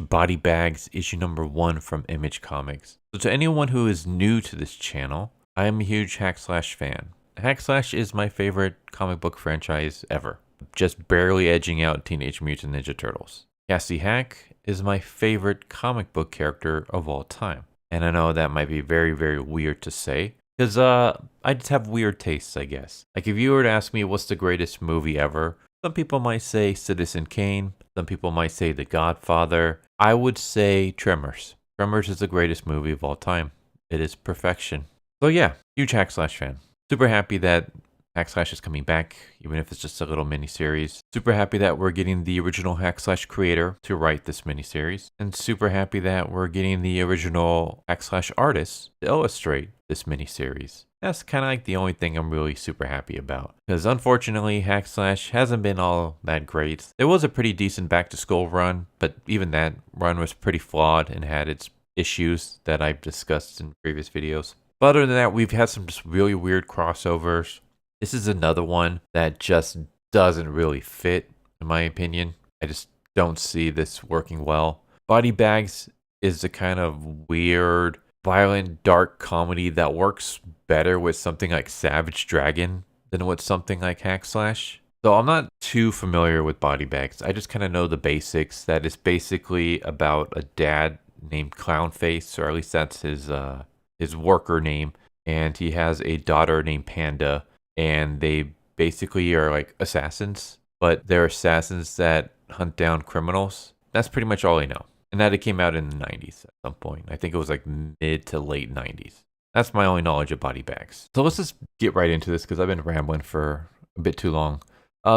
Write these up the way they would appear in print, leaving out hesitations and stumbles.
Body Bags issue number 1 from Image Comics. So to anyone who is new to this channel, I am a huge fan. Is my favorite comic book franchise ever, just barely edging out Teenage Mutant Ninja Turtles. Cassie Hack is my favorite comic book character of all time. And I know that might be very, very weird to say, because I just have weird tastes, I guess. Like if you were to ask me what's the greatest movie ever, some people might say Citizen Kane, some people might say The Godfather. I would say Tremors. Tremors is the greatest movie of all time. It is perfection. So yeah, huge fan. Super happy that Hack/Slash is coming back, even if it's just a little mini-series. Super happy that we're getting the original Hack/Slash creator to write this mini-series. And super happy that we're getting the original Hack/Slash artist to illustrate this mini-series. That's kind of like the only thing I'm really super happy about. Because unfortunately, Hack/Slash hasn't been all that great. It was a pretty decent back-to-school run, but even that run was pretty flawed and had its issues that I've discussed in previous videos. But other than that, we've had some just really weird crossovers. This is another one that just doesn't really fit, in my opinion. I just don't see this working well. Body Bags is the kind of weird, violent, dark comedy that works better with something like Savage Dragon than with something like Hack/Slash. So I'm not too familiar with Body Bags. I just kind of know the basics, that it's basically about a dad named Clownface, or at least that's his worker name, and he has a daughter named Panda. And they basically are like assassins, but they're assassins that hunt down criminals. That's pretty much all I know. And that it came out in the 90s at some point. I think it was like mid to late 90s. That's my only knowledge of Body Bags. So let's just get right into this because I've been rambling for a bit too long.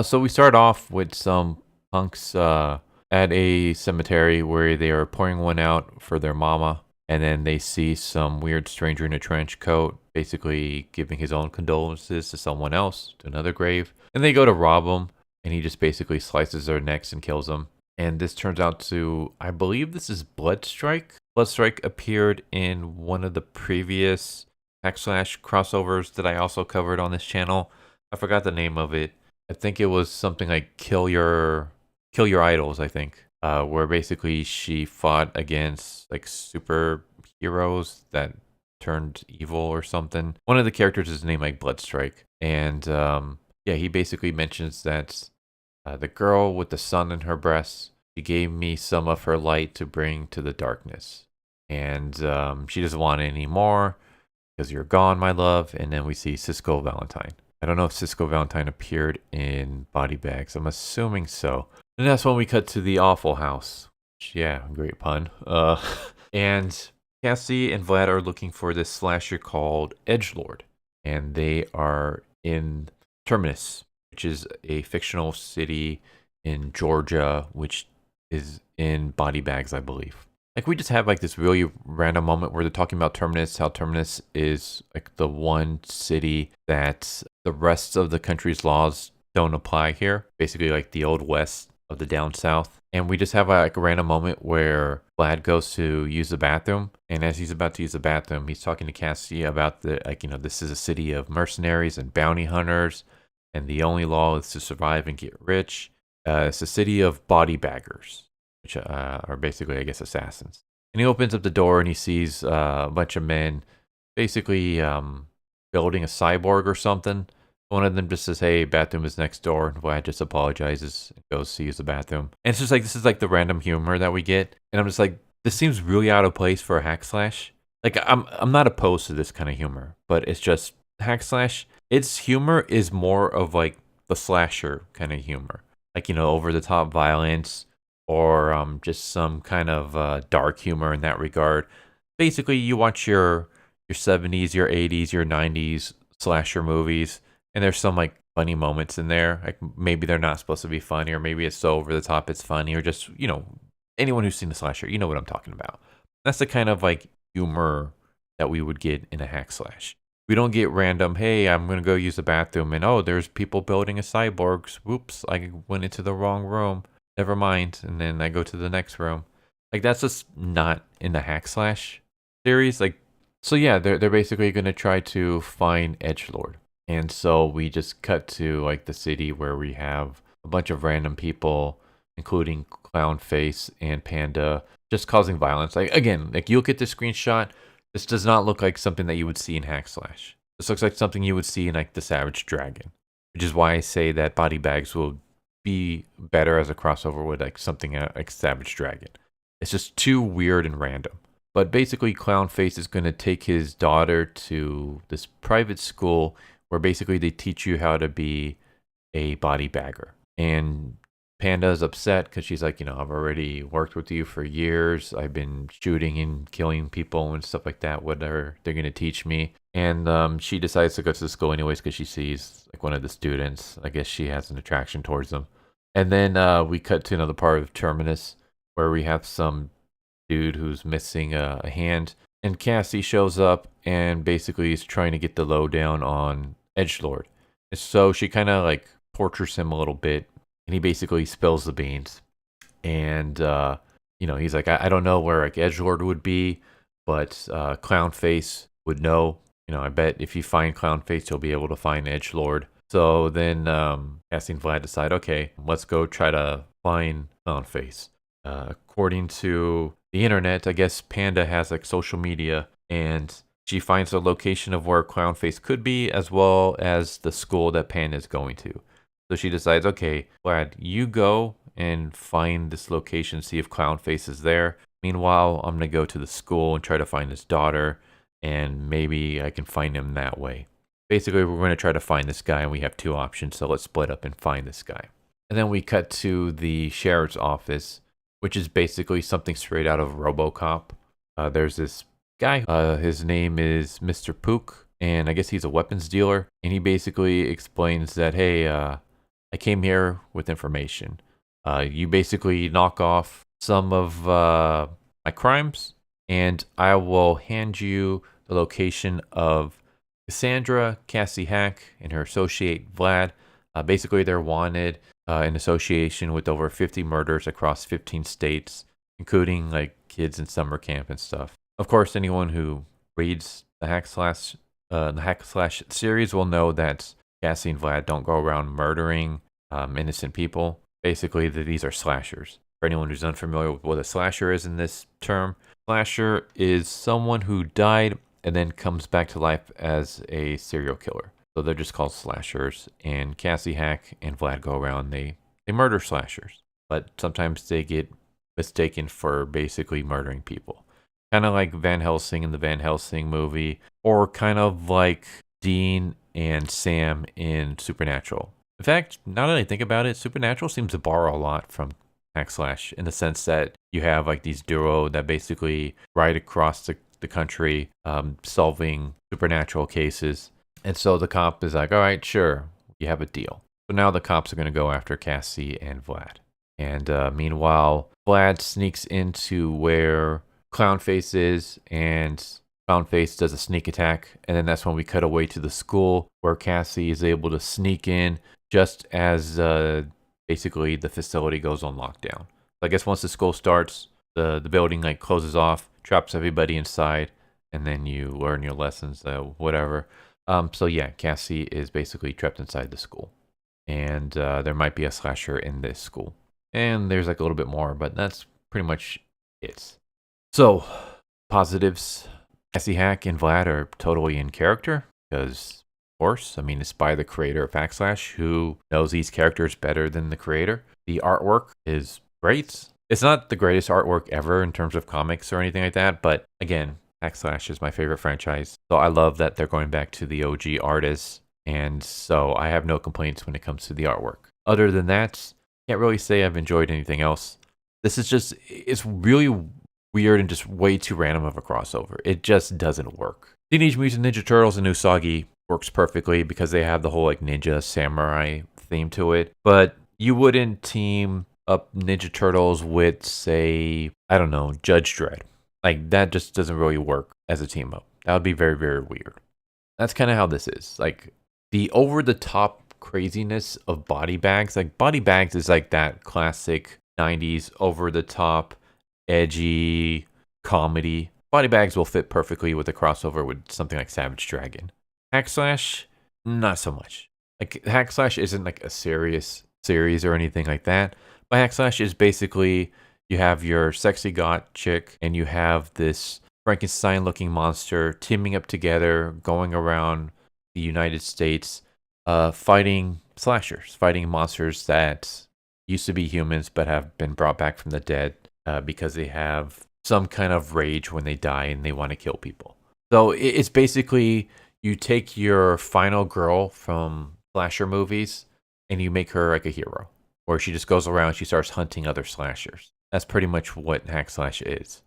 So we start off with some punks at a cemetery where they are pouring one out for their mama. And then they see some weird stranger in a trench coat, basically giving his own condolences to someone else, to another grave. And they go to rob him, and he just basically slices their necks and kills them. And this turns out to, I believe this is Bloodstrike. Bloodstrike appeared in one of the previous Hack/Slash crossovers that I also covered on this channel. I forgot the name of it. I think it was something like Kill Your Idols, I think. Where basically she fought against like superheroes that turned evil or something. One of the characters is named like Bloodstrike. And yeah, he basically mentions that the girl with the sun in her breast, she gave me some of her light to bring to the darkness. And she doesn't want it anymore because you're gone, my love. And then we see Cisco Valentine. I don't know if Cisco Valentine appeared in Body Bags. I'm assuming so. And that's when we cut to the Awful House. Yeah, great pun. And Cassie and Vlad are looking for this slasher called Edgelord. And they are in Terminus, which is a fictional city in Georgia, which is in Body Bags, I believe. Like we just have like this really random moment where they're talking about Terminus, how Terminus is like the one city that the rest of the country's laws don't apply here. Basically like the Old West of the down south. And we just have like a random moment where Vlad goes to use the bathroom, and as he's about to use the bathroom, he's talking to Cassie about this is a city of mercenaries and bounty hunters, and the only law is to survive and get rich. It's a city of body baggers, which are basically, I guess, assassins. And he opens up the door and he sees a bunch of men basically building a cyborg or something. One of them just says, hey, bathroom is next door. And Vlad just apologizes and goes to use the bathroom. And it's just like, this is like the random humor that we get. And I'm just like, this seems really out of place for a Hack/Slash. Like, I'm not opposed to this kind of humor, but it's just Hack/Slash. Its humor is more of like the slasher kind of humor. Like, over the top violence or just some kind of dark humor in that regard. Basically, you watch your 70s, your 80s, your 90s slasher movies, and there's some like funny moments in there. Like maybe they're not supposed to be funny, or maybe it's so over the top it's funny, or just, anyone who's seen the slasher, you know what I'm talking about. That's the kind of like humor that we would get in a Hack/Slash. We don't get random, hey, I'm going to go use the bathroom, and oh, there's people building a cyborg. Whoops, I went into the wrong room. Never mind. And then I go to the next room. Like that's just not in the Hack/Slash series. Like, so yeah, they're basically going to try to find Edgelord. And so we just cut to like the city where we have a bunch of random people, including Clownface and Panda just causing violence. Like again, like you look at the screenshot, this does not look like something that you would see in Hack Slash. This looks like something you would see in like the Savage Dragon, which is why I say that Body Bags will be better as a crossover with like something like Savage Dragon. It's just too weird and random. But basically, Clownface is going to take his daughter to this private school where basically they teach you how to be a body bagger. And Panda is upset because she's like, I've already worked with you for years. I've been shooting and killing people and stuff like that. What they're going to teach me. And she decides to go to the school anyways because she sees like one of the students. I guess she has an attraction towards them. And then we cut to another part of Terminus where we have some dude who's missing a hand. And Cassie shows up and basically is trying to get the lowdown on Edgelord. And so she kind of like tortures him a little bit. And he basically spills the beans. And, he's like, I don't know where like Edgelord would be, but Clownface would know. I bet if you find Clownface, you'll be able to find Edgelord. So then Cassie and Vlad decide, okay, let's go try to find Clownface. According to the internet, I guess Panda has like social media, and she finds the location of where Clownface could be, as well as the school that Panda is going to. So she decides, okay, Vlad, you go and find this location, see if Clownface is there. Meanwhile, I'm going to go to the school and try to find his daughter, and maybe I can find him that way. Basically, we're going to try to find this guy, and we have two options, so let's split up and find this guy. And then we cut to the sheriff's office, which is basically something straight out of RoboCop. There's this guy, his name is Mr. Pook, and I guess he's a weapons dealer, and he basically explains that, hey, I came here with information. You basically knock off some of my crimes, and I will hand you the location of Cassandra, Cassie Hack, and her associate Vlad. Basically, they're wanted in association with over 50 murders across 15 states, including like kids in summer camp and stuff. Of course, anyone who reads the Hack Slash series will know that Cassie and Vlad don't go around murdering innocent people. Basically, these are slashers. For anyone who's unfamiliar with what a slasher is in this term, slasher is someone who died and then comes back to life as a serial killer. So they're just called slashers. And Cassie Hack and Vlad go around, they murder slashers. But sometimes they get mistaken for basically murdering people. Kind of like Van Helsing in the Van Helsing movie, or kind of like Dean and Sam in Supernatural. In fact, now that I think about it, Supernatural seems to borrow a lot from Hack Slash in the sense that you have like these duo that basically ride across the country solving supernatural cases. And so the cop is like, all right, sure, you have a deal. So now the cops are going to go after Cassie and Vlad. And meanwhile, Vlad sneaks into where Clownface is, and Clownface does a sneak attack. And then that's when we cut away to the school where Cassie is able to sneak in just as basically the facility goes on lockdown. So I guess once the school starts, the building like closes off, traps everybody inside, and then you learn your lessons, whatever. So yeah, Cassie is basically trapped inside the school. And there might be a slasher in this school. And there's like a little bit more, but that's pretty much it. So, positives. Cassie Hack and Vlad are totally in character, because, of course, I mean, it's by the creator of Hack Slash, who knows these characters better than the creator. The artwork is great. It's not the greatest artwork ever in terms of comics or anything like that, but again, Hack Slash is my favorite franchise. So I love that they're going back to the OG artists, and so I have no complaints when it comes to the artwork. Other than that, can't really say I've enjoyed anything else. This is just, it's really weird and just way too random of a crossover. It just doesn't work. Teenage Mutant Ninja Turtles and Usagi works perfectly because they have the whole like ninja samurai theme to it, but you wouldn't team up Ninja Turtles with, say, I don't know, Judge Dredd. Like, that just doesn't really work as a team up. That would be very, very weird. That's kind of how this is. Like, the over-the-top craziness of Body Bags. Like, Body Bags is like that classic 90s over-the-top, edgy comedy. Body Bags will fit perfectly with a crossover with something like Savage Dragon. Hack Slash, not so much. Like, Hack Slash isn't like a serious series or anything like that, But hack slash is basically you have your sexy goth chick and you have this Frankenstein-looking monster teaming up together, going around the United States, fighting slashers, fighting monsters that used to be humans but have been brought back from the dead because they have some kind of rage when they die and they want to kill people. So it's basically you take your final girl from slasher movies and you make her like a hero, or she just goes around, she starts hunting other slashers. That's pretty much what hack slash is.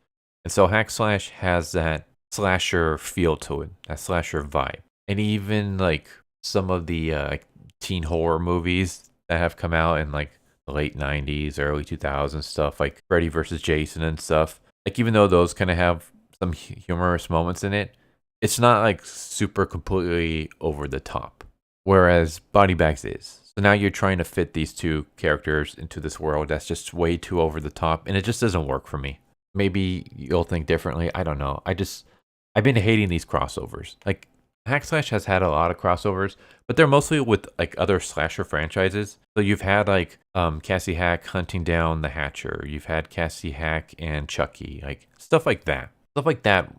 And so hack slash has that slasher feel to it, that slasher vibe. And even like some of the teen horror movies that have come out in like the late 90s, early 2000s stuff, like Freddy vs. Jason and stuff. Like even though those kind of have some humorous moments in it, it's not like super completely over the top. Whereas Bodybags is. So now you're trying to fit these two characters into this world that's just way too over the top, and it just doesn't work for me. Maybe you'll think differently. I don't know. I've been hating these crossovers. Like hack slash has had a lot of crossovers, but they're mostly with like other slasher franchises. So you've had like Cassie Hack hunting down the Hatcher. You've had Cassie Hack and Chucky, like stuff like that. Stuff like that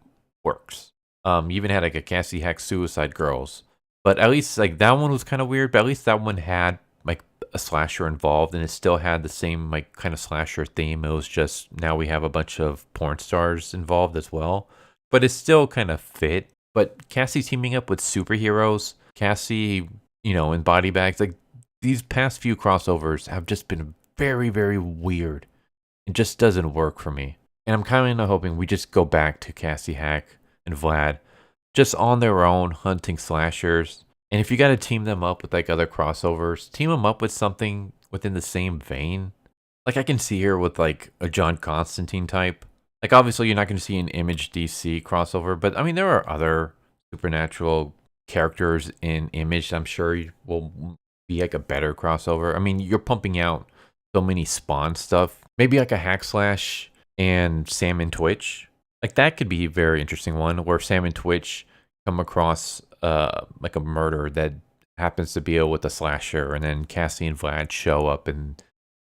works. You even had like a Cassie Hack Suicide Girls. But at least like that one was kind of weird, but at least that one had like a slasher involved and it still had the same like kind of slasher theme. It was just now we have a bunch of porn stars involved as well. But it still kind of fit. But Cassie teaming up with superheroes, Cassie, you know, in body bags, like these past few crossovers have just been very, very weird. It just doesn't work for me. And I'm kind of hoping we just go back to Cassie Hack and Vlad just on their own hunting slashers. And if you got to team them up with like other crossovers, team them up with something within the same vein. Like I can see here with like a John Constantine type. Like obviously you're not going to see an Image DC crossover, but I mean there are other supernatural characters in Image I'm sure will be like a better crossover. I mean you're pumping out so many Spawn stuff. Maybe like a hack slash and Sam and Twitch. Like that could be a very interesting one where Sam and Twitch come across like a murder that happens to be with a slasher, and then Cassie and Vlad show up, and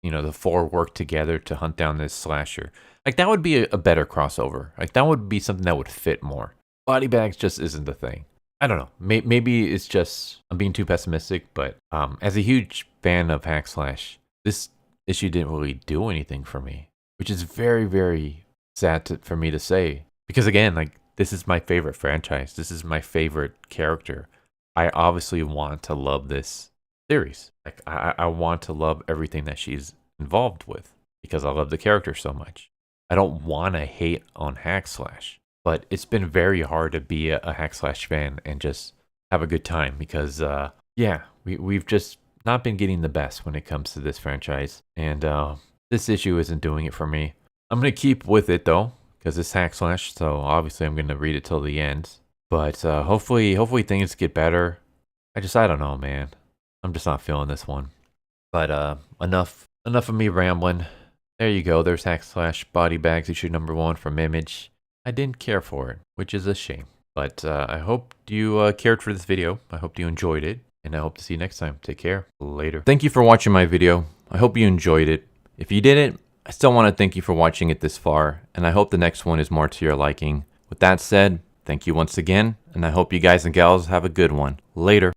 you know the four work together to hunt down this slasher. Like that would be a better crossover. Like that would be something that would fit more. Body bags just isn't the thing. I don't know. Maybe it's just I'm being too pessimistic, but as a huge fan of hack slash, this issue didn't really do anything for me, which is very, very sad for me to say, because again, like this is my favorite franchise. This is my favorite character. I obviously want to love this series. Like I want to love everything that she's involved with because I love the character so much. I don't want to hate on hack slash, but it's been very hard to be a hack slash fan and just have a good time because yeah, we've just not been getting the best when it comes to this franchise, and this issue isn't doing it for me. I'm going to keep with it though, because it's hack slash, so obviously I'm going to read it till the end. But hopefully things get better. I don't know, man. I'm just not feeling this one. But enough of me rambling. There you go. There's hack slash body bags issue number 1 from Image. I didn't care for it, which is a shame. But I hope you cared for this video. I hope you enjoyed it. And I hope to see you next time. Take care. Later. Thank you for watching my video. I hope you enjoyed it. If you didn't, I still want to thank you for watching it this far, and I hope the next one is more to your liking. With that said, thank you once again, and I hope you guys and gals have a good one. Later.